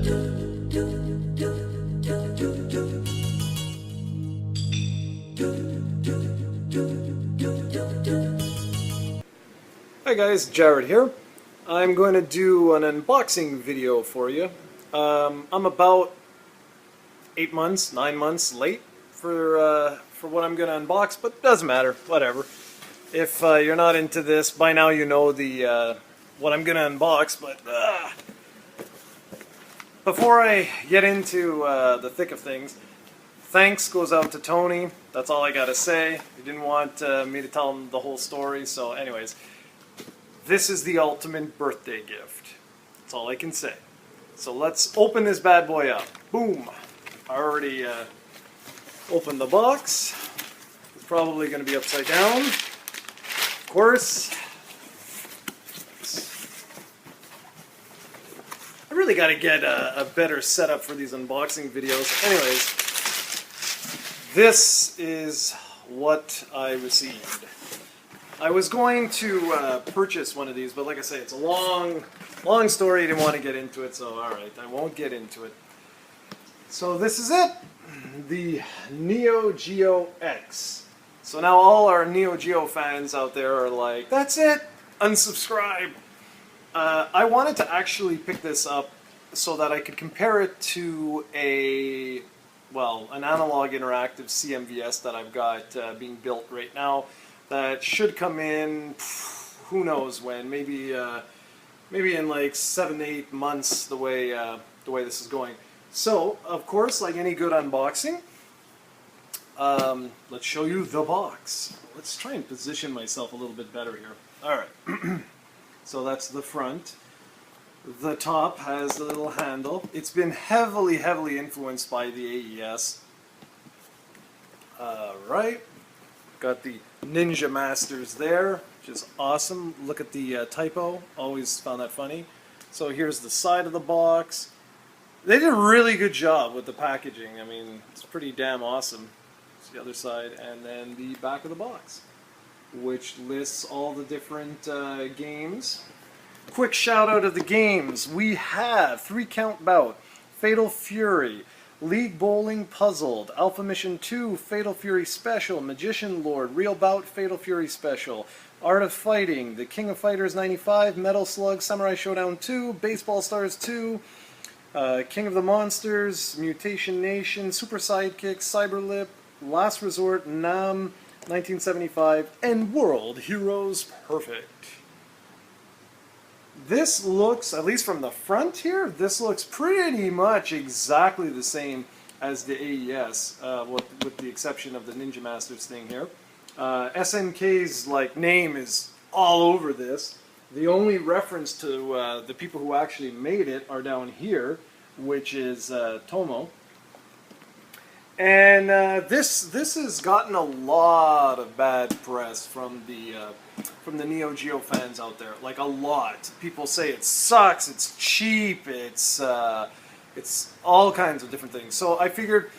Hi guys, Jarrod here. I'm going to do an unboxing video for you. I'm about 9 months late for what I'm going to unbox, but it doesn't matter, whatever. If you're not into this, by now you know the what I'm going to unbox, but before I get into the thick of things, thanks goes out to Tony. That's all I got to say. He didn't want me to tell him the whole story, so anyways. This is the ultimate birthday gift. That's all I can say. So let's open this bad boy up. Boom! I already opened the box. It's probably going to be upside down. Of course. I really got to get a better setup for these unboxing videos. Anyways, this is what I received. I was going to purchase one of these, but like I say, it's a long story. I didn't want to get into it, so alright, I won't get into it. So this is it, the Neo Geo X. So now all our Neo Geo fans out there are like, that's it, unsubscribe. I wanted to actually pick this up so that I could compare it to an analog interactive CMVS that I've got being built right now. That should come in, who knows when? Maybe in like 7 to 8 months. The way this is going. So, of course, like any good unboxing, let's show you the box. Let's try and position myself a little bit better here. All right. So that's the front. The top has the little handle. It's been heavily influenced by the AES. Right. Got the Ninja Masters there, which is awesome. Look at the typo. Always found that funny. So here's the side of the box. They did a really good job with the packaging. I mean, it's pretty damn awesome. It's the other side. And then the back of the box, which lists all the different games. Quick shout out of the games. We have 3-Count Bout, Fatal Fury, League Bowling Puzzled, Alpha Mission 2, Fatal Fury Special, Magician Lord, Real Bout, Fatal Fury Special, Art of Fighting, The King of Fighters 95, Metal Slug, Samurai Showdown 2, Baseball Stars 2, King of the Monsters, Mutation Nation, Super Sidekick, Cyberlip, Last Resort, Nam 1975, and World Heroes Perfect. This looks, at least from the front here, this looks pretty much exactly the same as the AES, with the exception of the Ninja Masters thing here. SNK's name is all over this. The only reference to the people who actually made it are down here, which is Tomo. And this has gotten a lot of bad press from the Neo Geo fans out there. Like a lot. People say it sucks, it's cheap, it's all kinds of different things. So I figured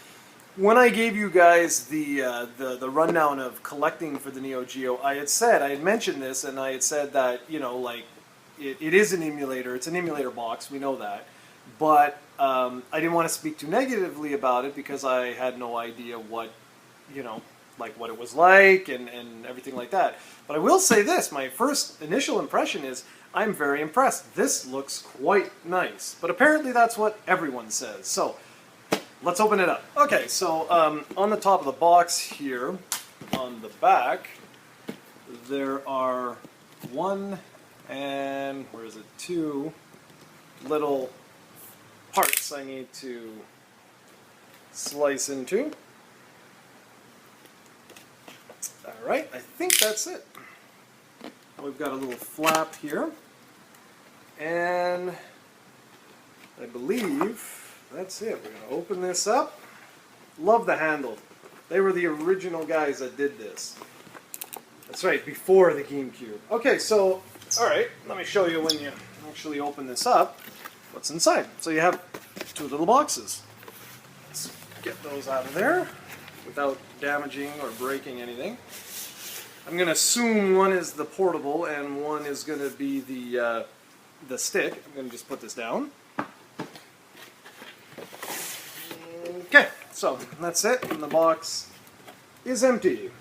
when I gave you guys the rundown of collecting for the Neo Geo, I had mentioned this, and I had said that, you know, like it is an emulator. It's an emulator box. We know that. But I didn't want to speak too negatively about it because I had no idea what, you know, like what it was like and everything like that. But I will say this, my first initial impression is I'm very impressed. This looks quite nice. But apparently that's what everyone says. So let's open it up. Okay, so on the top of the box here, on the back, there are 1 and, where is it, 2 little parts I need to slice into. Alright, I think that's it. We've got a little flap here, and I believe that's it. We're going to open this up. Love the handle. They were the original guys that did this. That's right, before the GameCube. Okay, so, alright, let me show you when you actually open this up what's inside. So you have 2 little boxes. Let's get those out of there without damaging or breaking anything. I'm going to assume one is the portable and one is going to be the stick. I'm going to just put this down. Okay, so that's it, and the box is empty.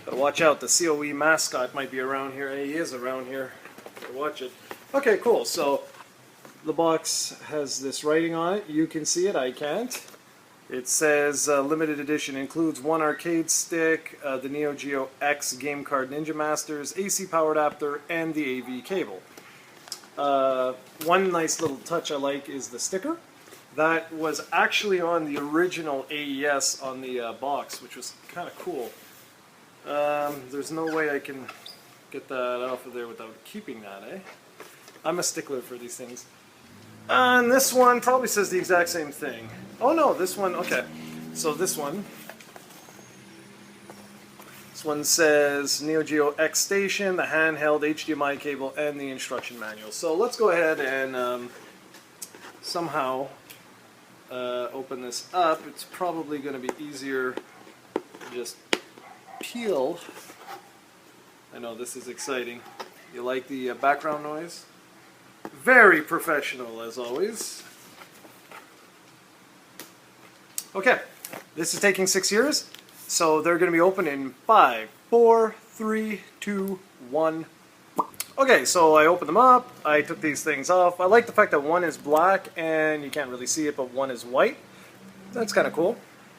Gotta watch out, the COE mascot might be around here. He is around here. Gotta watch it. Okay, cool, so the box has this writing on it. You can see it, I can't. It says limited edition includes one arcade stick, the Neo Geo X game card Ninja Masters, AC power adapter, and the AV cable. One nice little touch I like is the sticker. That was actually on the original AES on the box, which was kind of cool. There's no way I can get that off of there without keeping that, eh? I'm a stickler for these things. And this one probably says the exact same thing. Oh no, this one, okay. So this one says Neo Geo X station, the handheld HDMI cable, and the instruction manual. So let's go ahead and somehow open this up. It's probably going to be easier to just peel. I know this is exciting. You like the background noise? Very professional as always. Okay, this is taking 6 years, so they're going to be open in 5, 4, 3, 2, 1. Okay, so I opened them up, I took these things off. I like the fact that one is black and you can't really see it, but one is white. That's kind of cool.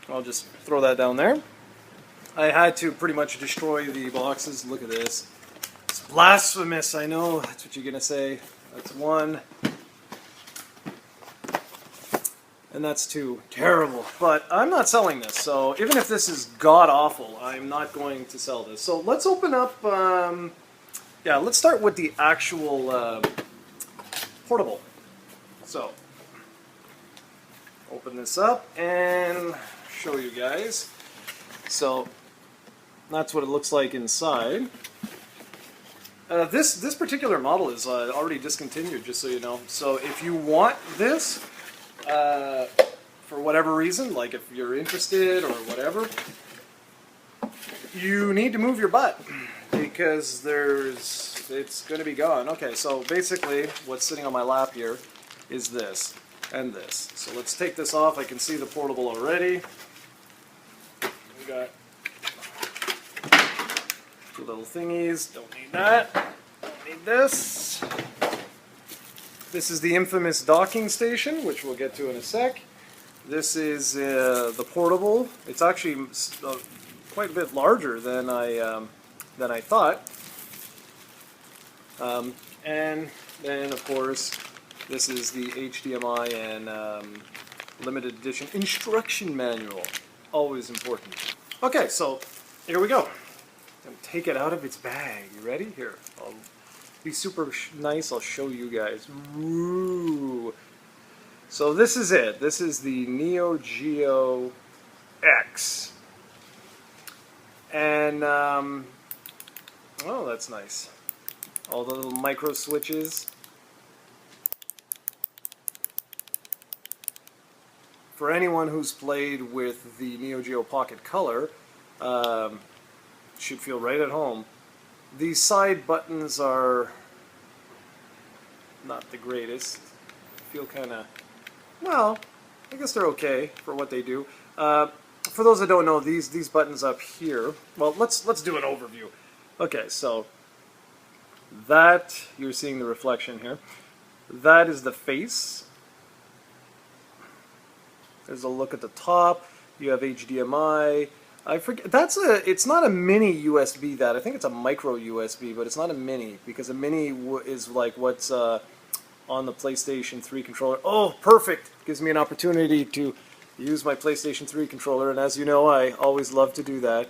I'll just throw that down there. I had to pretty much destroy the boxes. Look at this. It's blasphemous, I know, that's what you're going to say. That's one. And that's two. Terrible. But I'm not selling this, so even if this is god-awful, I'm not going to sell this. So let's open up, yeah, let's start with the actual portable. So, open this up and show you guys. So, that's what it looks like inside. This particular model is already discontinued, just so you know. So if you want this, for whatever reason, like if you're interested or whatever, you need to move your butt because it's going to be gone. Okay, so basically what's sitting on my lap here is this and this. So let's take this off. I can see the portable already. We got two little thingies. Don't need that. Don't need this. This is the infamous docking station, which we'll get to in a sec. This is the portable. It's actually quite a bit larger than I thought. And then, of course, this is the HDMI and limited edition instruction manual. Always important. Okay, so here we go. I'm gonna take it out of its bag. You ready? Here, I'll be super nice. I'll show you guys. Woo! So this is it. This is the Neo Geo X. And, oh, that's nice. All the little micro switches. For anyone who's played with the Neo Geo Pocket Color, should feel right at home. These side buttons are not the greatest. Feel kind of, well, I guess they're okay for what they do. For those that don't know, these buttons up here, well, let's do an overview. Okay, so that, you're seeing the reflection here. That is the face. There's a look at the top. You have HDMI. I forget, it's not a mini USB that, I think it's a micro USB, but it's not a mini, because a mini is like what's on the PlayStation 3 controller. Oh, perfect! Gives me an opportunity to use my PlayStation 3 controller, and as you know, I always love to do that.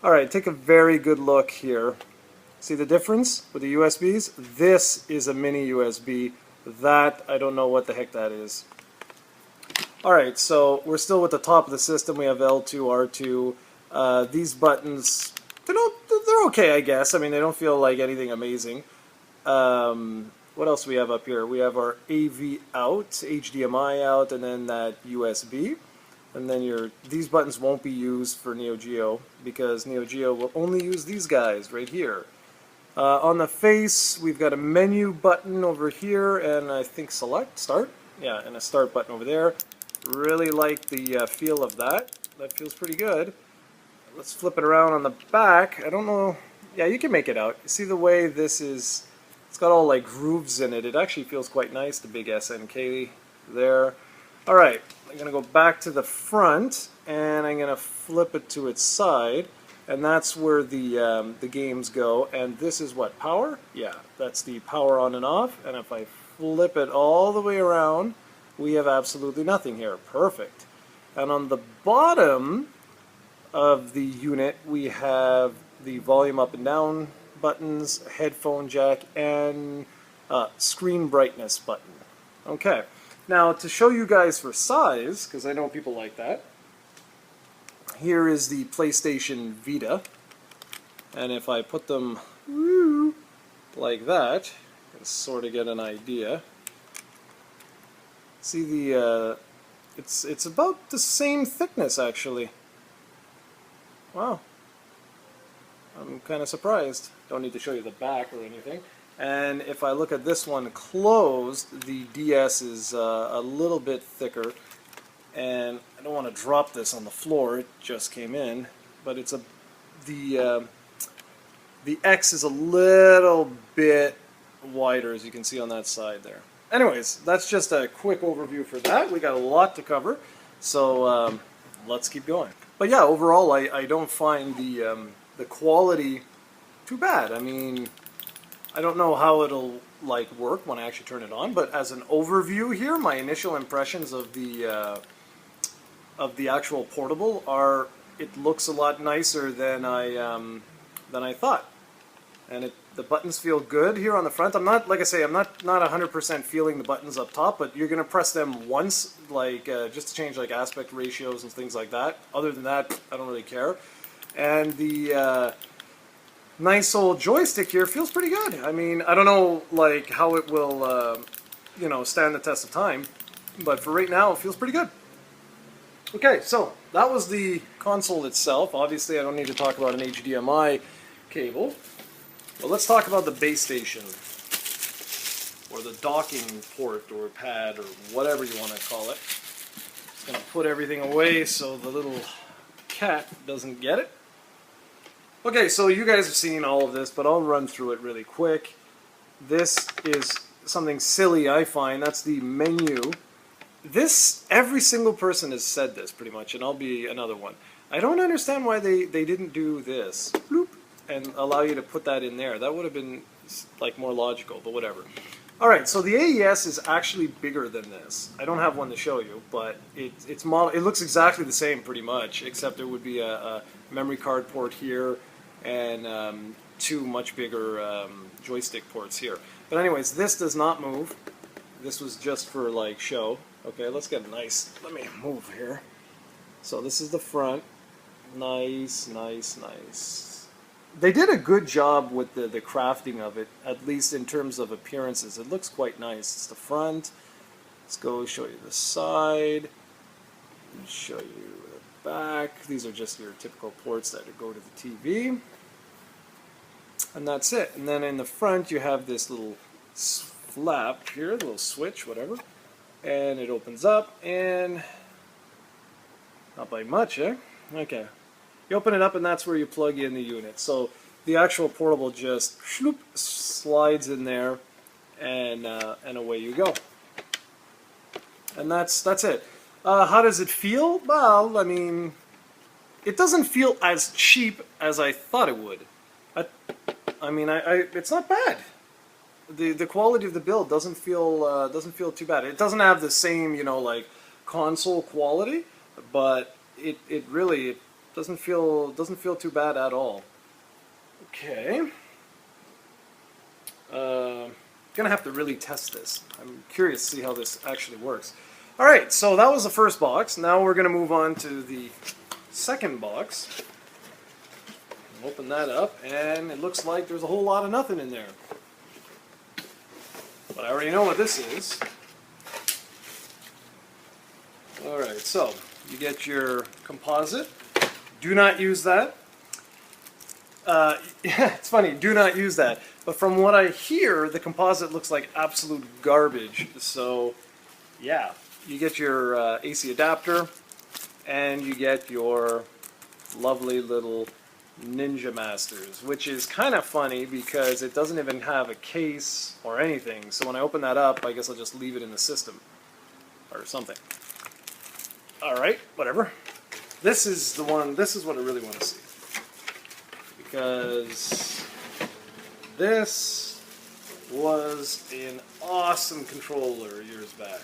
Alright, take a very good look here. See the difference with the USBs? This is a mini USB. That, I don't know what the heck that is. Alright, so we're still with the top of the system. We have L2, R2. These buttons, they're okay, I guess. I mean, they don't feel like anything amazing. What else do we have up here? We have our AV out, HDMI out, and then that USB. And then these buttons won't be used for Neo Geo, because Neo Geo will only use these guys right here. On the face, we've got a menu button over here, and I think select, start? Yeah, and a start button over there. Really like the feel of that. That feels pretty good. Let's flip it around on the back. I don't know. Yeah, you can make it out. You see the way this is, it's got all like grooves in it. It actually feels quite nice, the big SNK there. Alright, I'm going to go back to the front and I'm going to flip it to its side. And that's where the games go. And this is what, power? Yeah, that's the power on and off. And if I flip it all the way around, we have absolutely nothing here. Perfect. And on the bottom of the unit, we have the volume up and down buttons, headphone jack, and screen brightness button. Okay. Now, to show you guys for size, because I know people like that, here is the PlayStation Vita, and if I put them like that, you can sort of get an idea. See the, it's about the same thickness actually. Wow, I'm kind of surprised. Don't need to show you the back or anything. And if I look at this one closed, the DS is a little bit thicker. And I don't want to drop this on the floor, it just came in, but it's the X is a little bit wider, as you can see on that side there. Anyways, that's just a quick overview for that. We got a lot to cover, so let's keep going. But yeah, overall I don't find the quality too bad. I mean, I don't know how it'll like work when I actually turn it on, but as an overview here, my initial impressions of the actual portable are, it looks a lot nicer than I thought, and the buttons feel good here on the front. I'm not, like I say, I'm not 100% feeling the buttons up top, but you're gonna press them once, like just to change like aspect ratios and things like that. Other than that, I don't really care. And the nice old joystick here feels pretty good. I mean, I don't know like how it will you know, stand the test of time, but for right now it feels pretty good. Okay, so that was the console itself. Obviously I don't need to talk about an HDMI cable, but let's talk about the base station, or the docking port or pad or whatever you want to call it. Just going to put everything away so the little cat doesn't get it. Okay, so you guys have seen all of this, but I'll run through it really quick. This is something silly, I find. That's the menu. This, every single person has said this pretty much, and I'll be another one. I don't understand why they didn't do this, bloop, and allow you to put that in there. That would have been like more logical, but whatever. Alright, so the AES is actually bigger than this. I don't have one to show you, but it looks exactly the same pretty much, except there would be a memory card port here, and two much bigger joystick ports here. But anyways, this does not move. This was just for like show. Okay, let's get a nice, let me move here. So this is the front. Nice, nice, nice. They did a good job with the crafting of it, at least in terms of appearances. It looks quite nice. It's the front. Let's go show you the side. Show you the back. These are just your typical ports that go to the TV. And that's it. And then in the front you have this little flap here, a little switch, whatever. And it opens up, and not by much, eh? Okay. You open it up, and that's where you plug in the unit. So the actual portable just shloop, slides in there, and away you go. And that's it. How does it feel? Well, I mean, it doesn't feel as cheap as I thought it would. I mean, it's not bad. The quality of the build doesn't feel too bad. It doesn't have the same, you know, like console quality, but it really doesn't feel too bad at all. Okay. Gonna have to really test this. I'm curious to see how this actually works. All right, so that was the first box. Now we're gonna move on to the second box. Open that up, and it looks like there's a whole lot of nothing in there. But I already know what this is. Alright, so you get your composite. Do not use that. Yeah, it's funny, do not use that. But from what I hear, the composite looks like absolute garbage. So, yeah. you get your AC adapter, and you get your lovely little Ninja Masters, which is kind of funny because it doesn't even have a case or anything. So when I open that up, I guess I'll just leave it in the system or something. Alright, whatever. This is the one, this is what I really want to see. Because this was an awesome controller years back.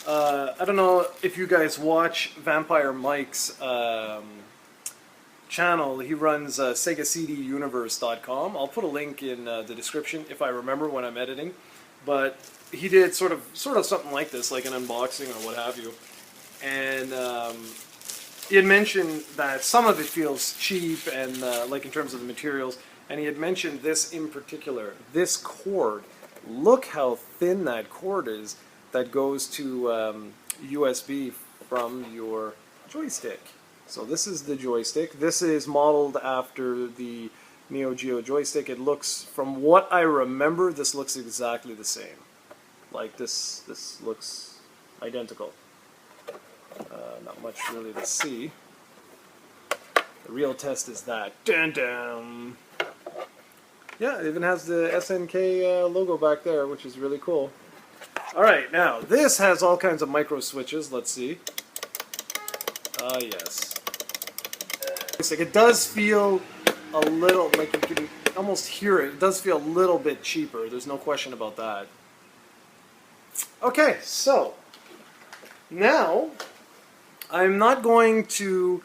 I don't know if you guys watch Vampire Mike's channel. He runs SegaCDUniverse.com. I'll put a link in the description if I remember when I'm editing. But he did sort of something like this, like an unboxing or what have you. And he had mentioned that some of it feels cheap and like in terms of the materials. And he had mentioned this in particular, this cord. Look how thin that cord is that goes to USB from your joystick. So this is the joystick. This is modeled after the Neo Geo joystick. It looks, from what I remember, this looks exactly the same. Like this looks identical. Not much really to see. The real test is that. Dun dun! Yeah, it even has the SNK logo back there, which is really cool. Alright, now, this has all kinds of micro switches. Let's see. Ah, yes. It does feel a little, like you can almost hear it. It does feel a little bit cheaper. There's no question about that. Okay, so, now, I'm not going to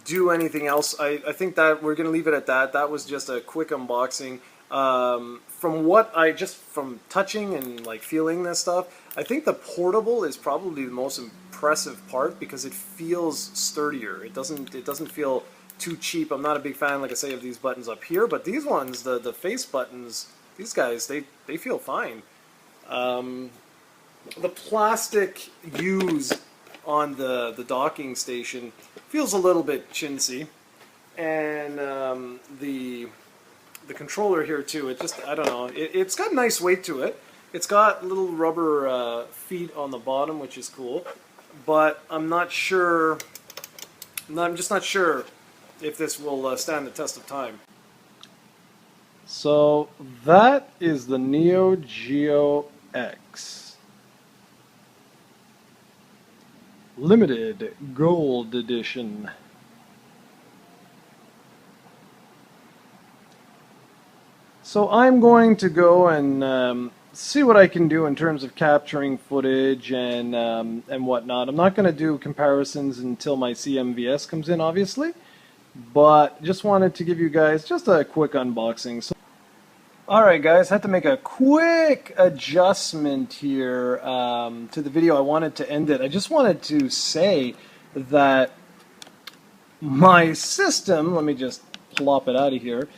do anything else. I think that we're going to leave it at that. That was just a quick unboxing. From what from touching and like feeling this stuff, I think the portable is probably the most impressive part because it feels sturdier. It doesn't feel too cheap. I'm not a big fan, like I say, of these buttons up here, but these ones, the face buttons, these guys, they feel fine. The plastic used on the docking station feels a little bit chintzy, and the controller here too, it just, I don't know, it's got nice weight to it. It's got little rubber feet on the bottom, which is cool, but I'm not sure, I'm just not sure if this will stand the test of time. So that is the Neo Geo X. Limited Gold Edition. So I'm going to go and see what I can do in terms of capturing footage and whatnot. I'm not going to do comparisons until my CMVS comes in, obviously, but just wanted to give you guys just a quick unboxing. So, alright guys, had to make a quick adjustment here to the video. I wanted to end it. I just wanted to say that my system, let me just plop it out of here.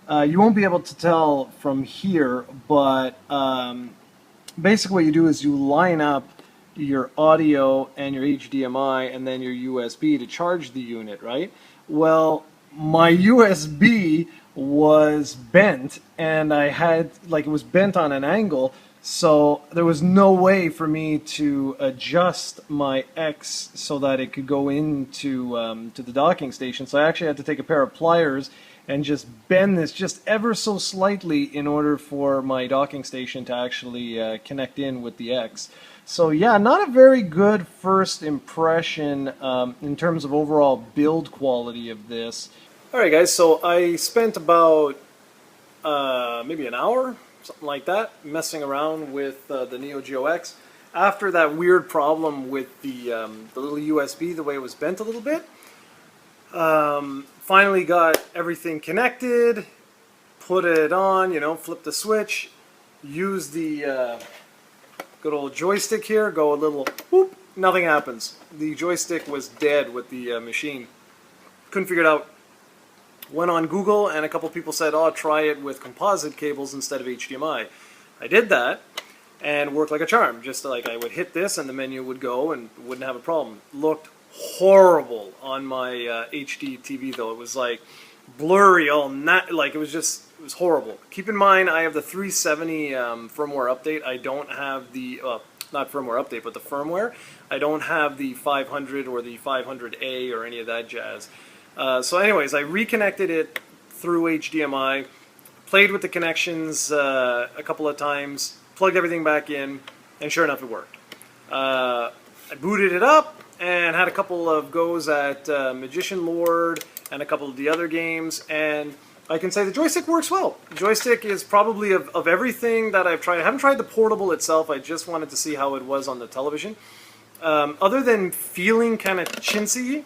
You won't be able to tell from here, but basically what you do is you line up your audio and your HDMI and then your USB to charge the unit, right? Well, my USB was bent, and I had, like, it was bent on an angle, so there was no way for me to adjust my X so that it could go into to the docking station. So I actually had to take a pair of pliers and just bend this just ever so slightly in order for my docking station to actually connect in with the X. So yeah, not a very good first impression in terms of overall build quality of this. Alright guys, so I spent about maybe an hour, something like that, messing around with the Neo Geo X. After that weird problem with the little USB, the way it was bent a little bit, finally got everything connected, put it on, you know, flip the switch, use the good old joystick here, go a little whoop, nothing happens. The joystick was dead with the machine. Couldn't figure it out. Went on Google and a couple people said, oh, try it with composite cables instead of HDMI. I did that and worked like a charm. Just like I would hit this and the menu would go and wouldn't have a problem. Looked horrible on my HD TV though. It was like blurry, all like it was just was horrible. Keep in mind, I have the 370 firmware update. I don't have the not firmware update, but the firmware. I don't have the 500 or the 500A or any of that jazz. So anyways, I reconnected it through HDMI, played with the connections a couple of times, plugged everything back in, and sure enough, it worked. I booted it up and had a couple of goes at Magician Lord and a couple of the other games, and I can say the joystick works well. The joystick is probably of everything that I've tried. I haven't tried the portable itself. I just wanted to see how it was on the television. Other than feeling kind of chintzy,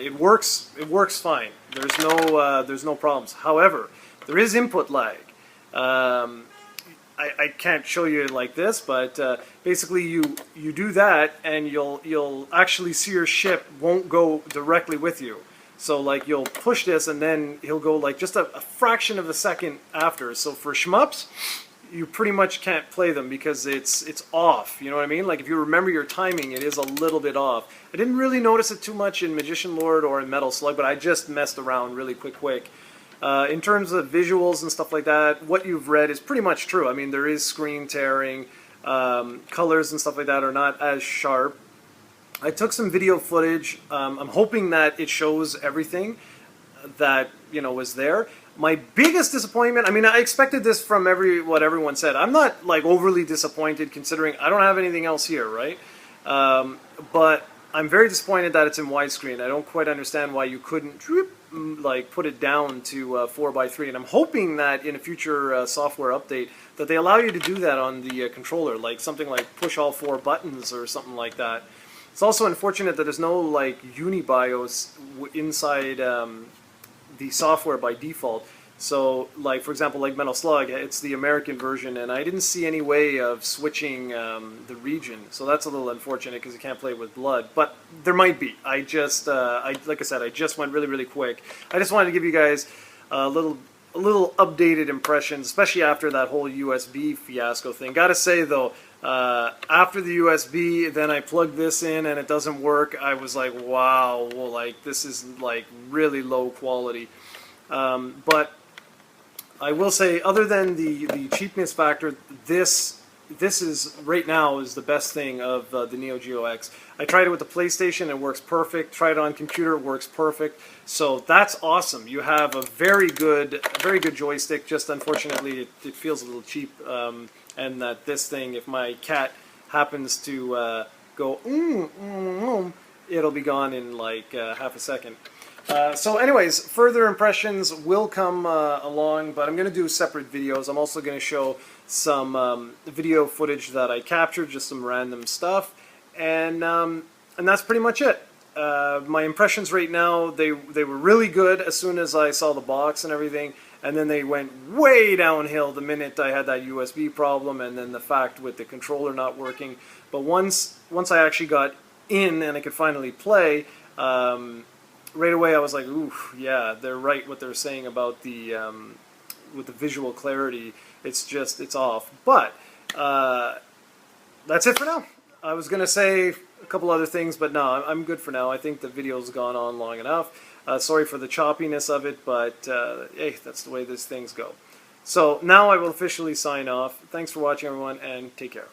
it works. It works fine. There's no problems. However, there is input lag. I can't show you like this, but basically you do that, and you'll actually see your ship won't go directly with you. So like you'll push this, and then he'll go like just a fraction of a second after. So for shmups, you pretty much can't play them because it's off. You know what I mean? Like if you remember your timing, it is a little bit off. I didn't really notice it too much in Magician Lord or in Metal Slug, but I just messed around really quick. In terms of visuals and stuff like that, what you've read is pretty much true. I mean, there is screen tearing, colors and stuff like that are not as sharp. I took some video footage. I'm hoping that it shows everything that was there. My biggest disappointment, I mean, I expected this from what everyone said. I'm not like overly disappointed considering I don't have anything else here, right? But I'm very disappointed that it's in widescreen. I don't quite understand why you couldn't like put it down to 4:3, and I'm hoping that in a future software update that they allow you to do that on the controller, like something like push all 4 buttons or something like that. It's also unfortunate that there's no like UniBIOS inside the software by default. So like for example, like Metal Slug, it's the American version, and I didn't see any way of switching the region. So that's a little unfortunate because you can't play with blood, but there might be. I just like I said, I just went really quick. I just wanted to give you guys a little updated impressions, especially after that whole USB fiasco thing. Gotta say though, after the USB, then I plugged this in and it doesn't work. I was like, wow, well, like this is like really low quality. But I will say, other than the cheapness factor, this is right now is the best thing of the Neo Geo X. I tried it with the PlayStation, it works perfect. Tried it on computer, it works perfect. So that's awesome. You have a very good joystick. Just unfortunately, it feels a little cheap. And that this thing, if my cat happens to go, it'll be gone in like half a second. So anyways, further impressions will come along, but I'm going to do separate videos. I'm also going to show some video footage that I captured, just some random stuff, and that's pretty much it. My impressions right now, they were really good as soon as I saw the box and everything, and then they went way downhill the minute I had that USB problem, and then the fact with the controller not working. But once I actually got in and I could finally play, right away I was like, ooh, yeah, they're right what they're saying about the with the visual clarity. It's off. But that's it for now. I was gonna say a couple other things, but no, I'm good for now. I think the video's gone on long enough. Sorry for the choppiness of it, but hey, that's the way these things go. So now I will officially sign off. Thanks for watching, everyone, and take care.